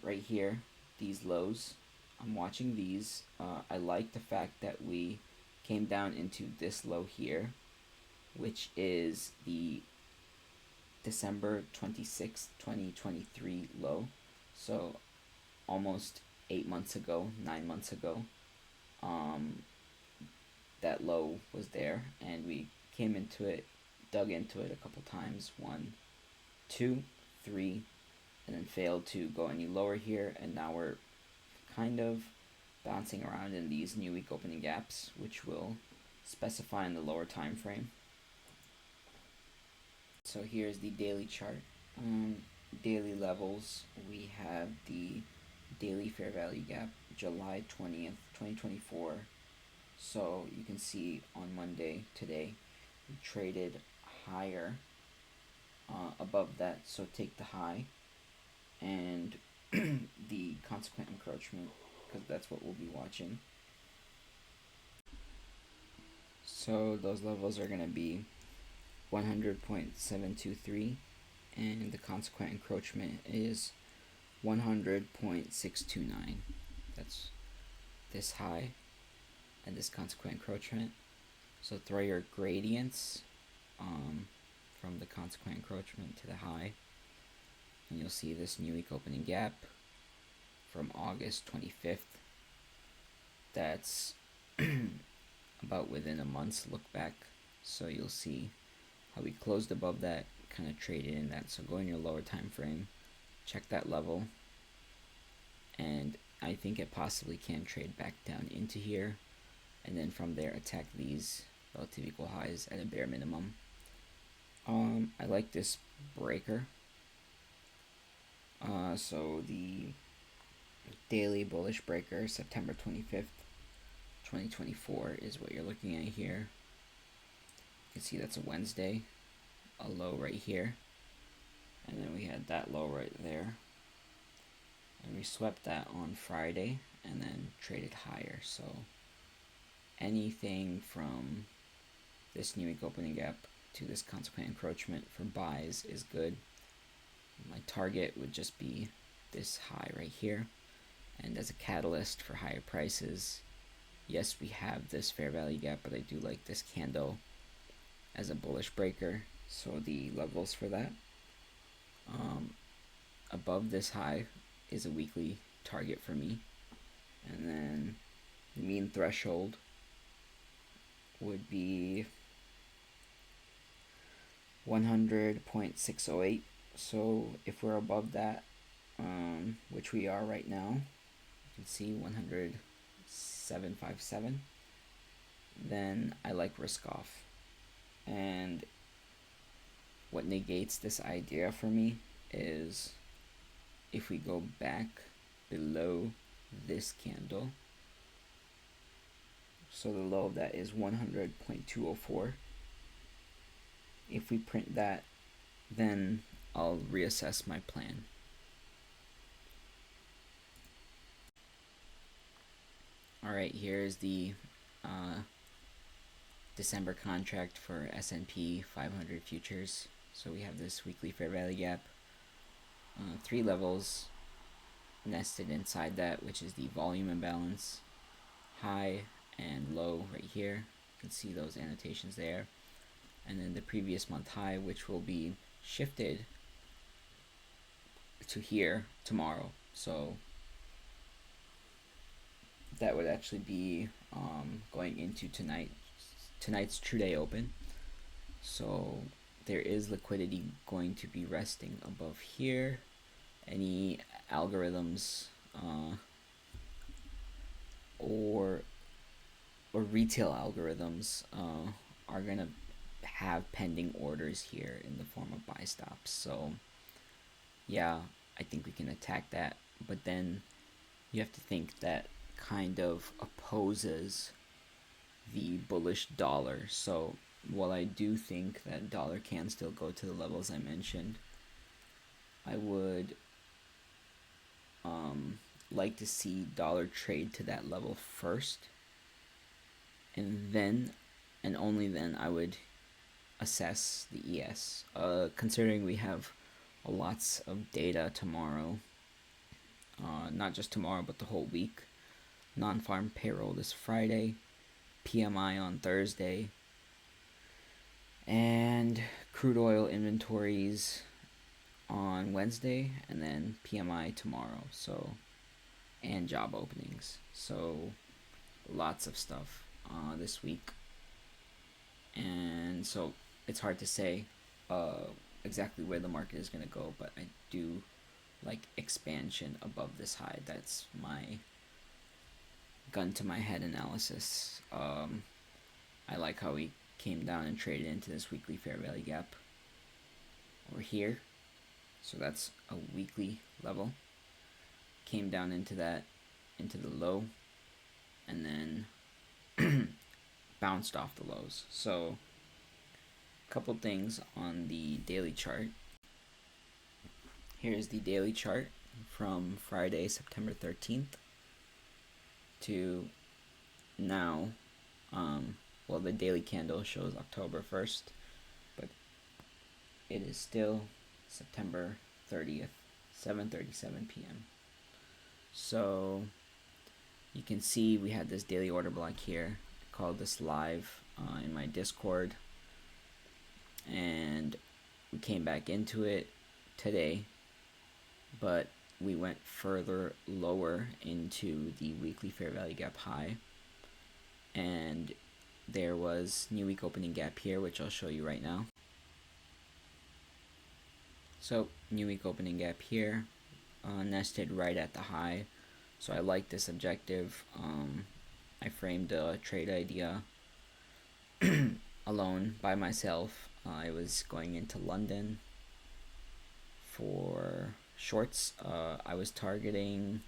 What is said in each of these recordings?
right here, these lows. I'm watching these. I like the fact that we came down into this low here, which is the December 26th, 2023 low. So almost 8 months ago, 9 months ago, that low was there, and we came into it, dug into it a couple times. 1, 2, 3, and then failed to go any lower here, and now we're kind of bouncing around in these new week opening gaps, which will specify in the lower time frame. So here's the daily chart. Daily levels, we have the daily fair value gap, July 20th, 2024. So you can see on Monday, today, we traded higher above that. So take the high and the consequent encroachment, because that's what we'll be watching. So those levels are going to be 100.723, and the consequent encroachment is 100.629. That's this high and this consequent encroachment. So throw your gradients from the consequent encroachment to the high, and you'll see this new week opening gap from August 25th. That's about within a month's look back. So you'll see how we closed above that, kind of traded in that. So go in your lower time frame, check that level, and I think it possibly can trade back down into here, and then from there attack these relative equal highs at a bare minimum. I like this breaker. So the daily bullish breaker, September 25th, 2024 is what you're looking at here. You can see that's a Wednesday, a low right here, and then we had that low right there, and we swept that on Friday and then traded higher. So anything from this new week opening gap to this consequent encroachment for buys is good. My target would just be this high right here, and as a catalyst for higher prices, yes, we have this fair value gap, but I do like this candle as a bullish breaker. So the levels for that, above this high is a weekly target for me, and then the mean threshold would be 100.608. So if we're above that, which we are right now, you can see 100.757, then I like risk off. And what negates this idea for me is if we go back below this candle, so the low of that is 100.204. If we print that, then I'll reassess my plan. Alright, here's the December contract for S&P 500 futures. So we have this weekly fair value gap, 3 levels nested inside that, which is the volume imbalance, high and low right here. You can see those annotations there, and then the previous month high, which will be shifted to here tomorrow. So that would actually be going into tonight's true day open. So there is liquidity going to be resting above here. Any algorithms or retail algorithms are gonna have pending orders here in the form of buy stops. So yeah, I think we can attack that, but then you have to think that kind of opposes the bullish dollar. So while I do think that dollar can still go to the levels I mentioned, I would like to see dollar trade to that level first, and then and only then I would assess the ES. Considering we have lots of data tomorrow, not just tomorrow, but the whole week. Non-farm payroll this Friday, PMI on Thursday, and crude oil inventories on Wednesday, and then PMI tomorrow. So, and job openings. So, lots of stuff this week. And so, it's hard to say exactly where the market is going to go, but I do like expansion above this high. That's my gun to my head analysis. I like how we came down and traded into this weekly fair value gap over here. So that's a weekly level. Came down into that, into the low, and then bounced off the lows. So a couple things on the daily chart. Here's the daily chart from Friday, September 13th to now. Well, the daily candle shows October 1st, but it is still September 30th, 7:37 p.m. So you can see we had this daily order block here. I called this live in my Discord, and we came back into it today, but we went further lower into the weekly fair value gap high, and there was new week opening gap here, which I'll show you right now. So new week opening gap here, nested right at the high. So I like this objective. I framed a trade idea alone by myself. I was going into London for shorts. I was targeting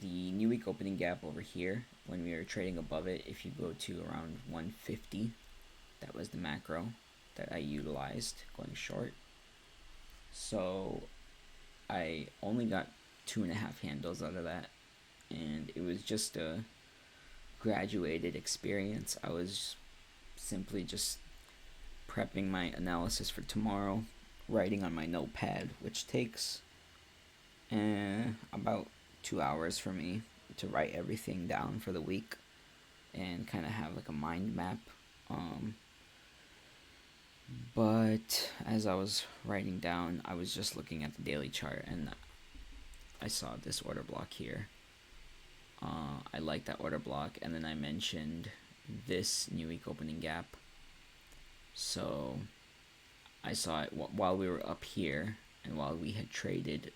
the new week opening gap over here when we were trading above it. If you go to around 150, that was the macro that I utilized going short. So I only got 2.5 handles out of that, and it was just a graduated experience. I was simply just prepping my analysis for tomorrow, writing on my notepad, which takes about 2 hours for me to write everything down for the week and kind of have like a mind map. But as I was writing down, I was just looking at the daily chart, and I saw this order block here. I like that order block, and then I mentioned this new week opening gap. So I saw it while we were up here, and while we had traded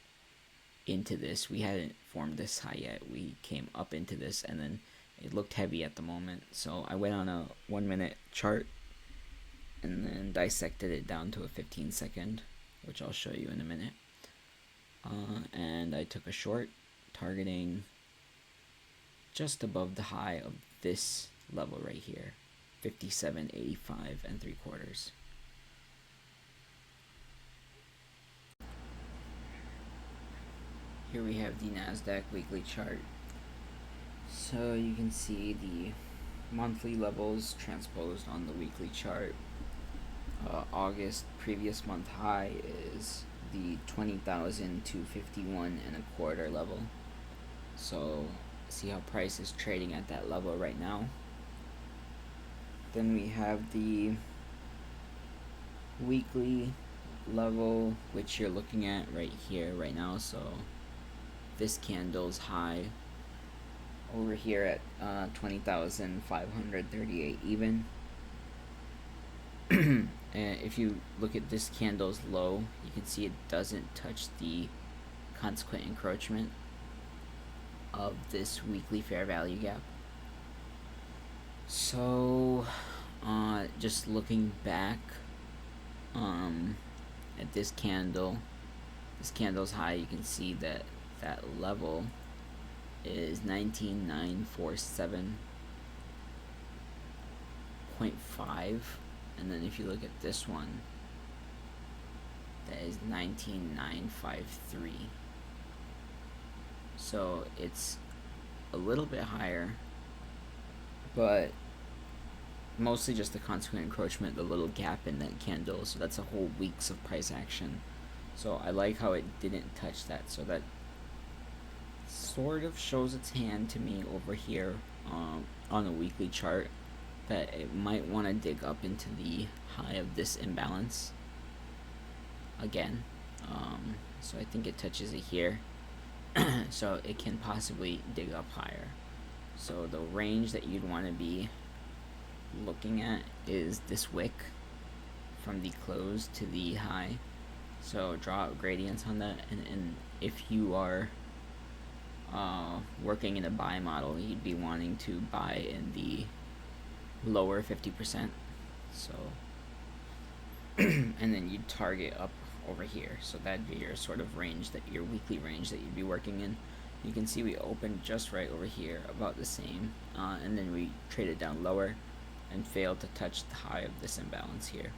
into this. We hadn't formed this high yet. We came up into this, and then it looked heavy at the moment. So I went on a 1-minute chart and then dissected it down to a 15-second, which I'll show you in a minute. And I took a short, targeting just above the high of this level right here, 57.85 3/4. Here we have the NASDAQ weekly chart. So you can see the monthly levels transposed on the weekly chart. August previous month high is the 20,251.25 level. So see how price is trading at that level right now. Then we have the weekly level, which you're looking at right here right now. So this candle's high over here at 20,538 even. And if you look at this candle's low, you can see it doesn't touch the consequent encroachment of this weekly fair value gap. So just looking back at this candle's high, you can see that that level is 19,947.5, and then if you look at this one, that is 19,953. So it's a little bit higher, but mostly just the consequent encroachment, the little gap in that candle. So that's a whole week's of price action. So I like how it didn't touch that, so that sort of shows its hand to me over here on a weekly chart, that it might want to dig up into the high of this imbalance again. So I think it touches it here. So it can possibly dig up higher. So the range that you'd want to be looking at is this wick from the close to the high. So draw out gradients on that, and if you are working in a buy model, you'd be wanting to buy in the lower 50%. So and then you'd target up over here, so that'd be your sort of range, that your weekly range that you'd be working in. You can see we opened just right over here, about the same, and then we traded down lower and failed to touch the high of this imbalance here.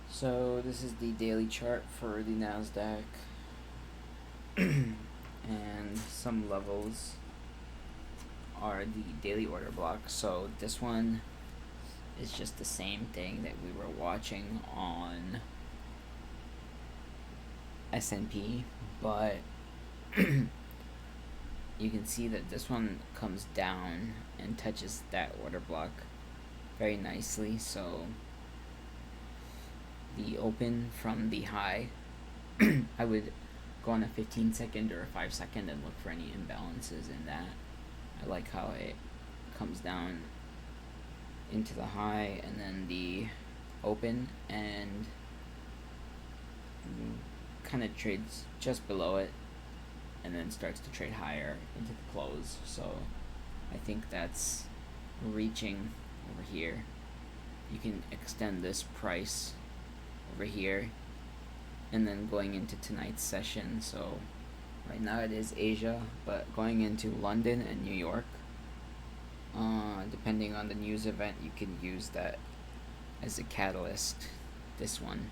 So this is the daily chart for the NASDAQ and some levels are the daily order block. So this one is just the same thing that we were watching on S&P, but you can see that this one comes down and touches that order block very nicely. So the open from the high, I would go on a 15-second or a 5-second and look for any imbalances in that. I like how it comes down into the high and then the open, and kind of trades just below it and then starts to trade higher into the close. So I think that's reaching over here. You can extend this price over here and then going into tonight's session. So right now it is Asia, but going into London and New York, depending on the news event, you can use that as a catalyst, this one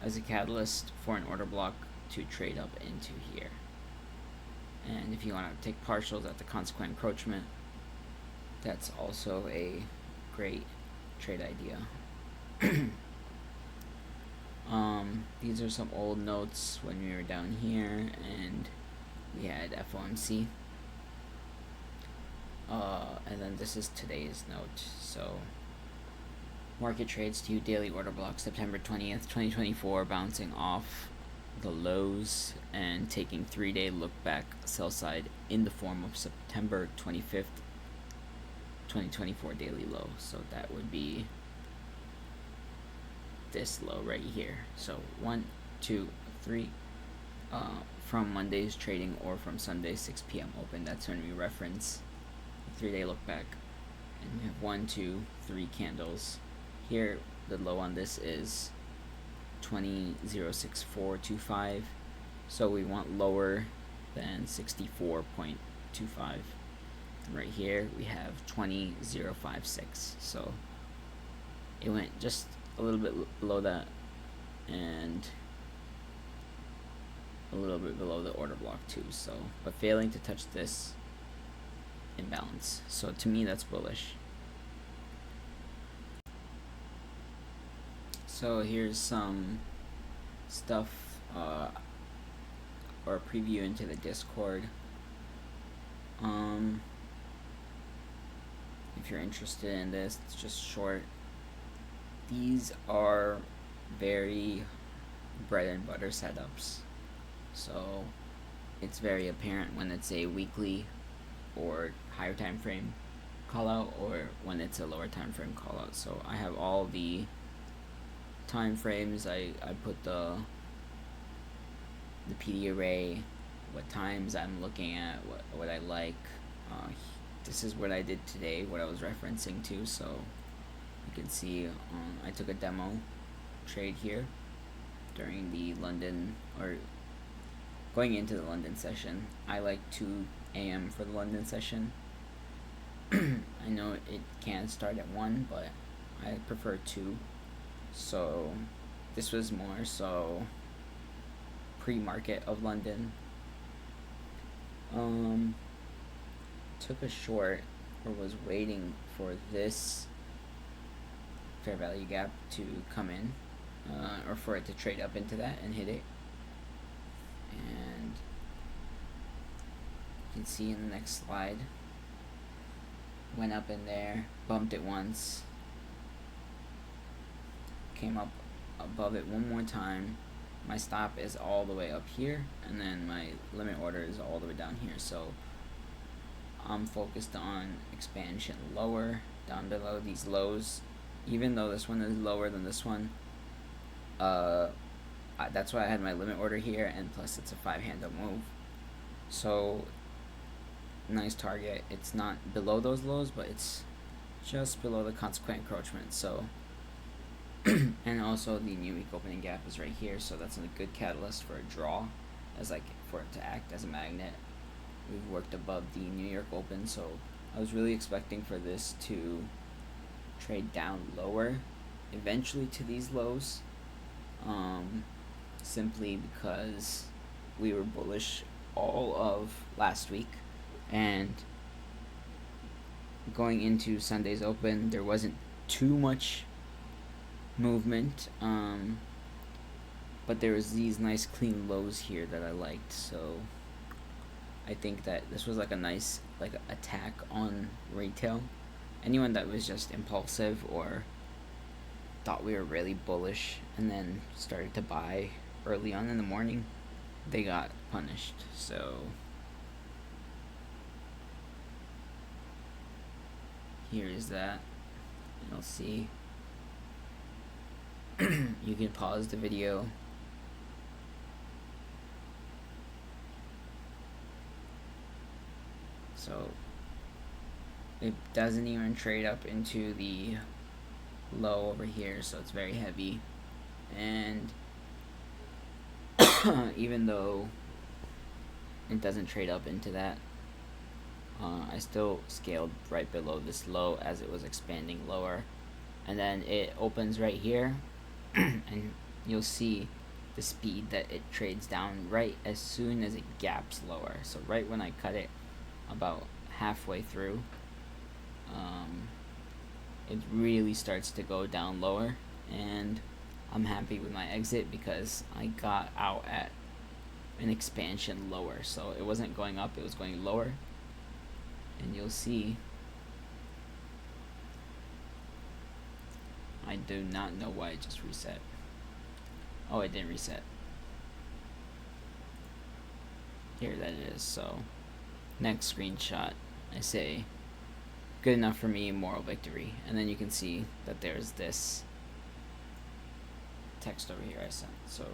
as a catalyst for an order block to trade up into here. And if you want to take partials at the consequent encroachment, that's also a great trade idea. These are some old notes when we were down here and we had FOMC. And then this is today's note. So market trades to daily order block September 20th, 2024, bouncing off the lows and taking 3-day look back sell side in the form of September 25th, 2024 daily low. So that would be this low right here. So 1, 2, 3 from Monday's trading or from Sunday's 6 p.m. open. That's when we reference the 3-day look back, and we have 1, 2, 3 candles here. The low on this is 20.06425, so we want lower than 64.25. Right here we have 20.056, so it went just a little bit below that and a little bit below the order block too, so but failing to touch this imbalance. So to me that's bullish. So here's some stuff or a preview into the Discord. If you're interested in this, it's just short. These are very bread and butter setups, so it's very apparent when it's a weekly or higher time frame call out or when it's a lower time frame call out. So I have all the time frames. I put the PD array, what times I'm looking at, what I like. This is what I did today, what I was referencing to. So you can see I took a demo trade here during the London, or going into the London session. I like 2 a.m. for the London session. I know it can start at 1, but I prefer 2. So this was more so pre-market of London. Took a short, or was waiting for this fair value gap to come in, or for it to trade up into that and hit it. And you can see in the next slide, went up in there, bumped it once, came up above it one more time. My stop is all the way up here, and then my limit order is all the way down here. So I'm focused on expansion lower, down below these lows. Even though this one is lower than this one, that's why I had my limit order here, and plus it's a 5-handle move. So nice target. It's not below those lows, but it's just below the consequent encroachment. So and also the new week opening gap is right here, so that's a good catalyst for a draw, as like for it to act as a magnet. We've worked above the New York Open, so I was really expecting for this to trade down lower eventually to these lows, simply because we were bullish all of last week, and going into Sunday's Open there wasn't too much movement, but there was these nice clean lows here that I liked. So I think that this was like a nice attack on retail. Anyone that was just impulsive or thought we were really bullish and then started to buy early on in the morning, they got punished. So here is that. You'll see. You can pause the video. So it doesn't even trade up into the low over here, so it's very heavy. And even though it doesn't trade up into that, I still scaled right below this low as it was expanding lower, and then it opens right here and you'll see the speed that it trades down right as soon as it gaps lower. So right when I cut it about halfway through, it really starts to go down lower, and I'm happy with my exit because I got out at an expansion lower. So it wasn't going up, it was going lower, and you'll see I do not know why it just reset. Oh, it didn't reset. Here that is. So next screenshot, I say good enough for me, moral victory, and then you can see that there's this text over here I sent. So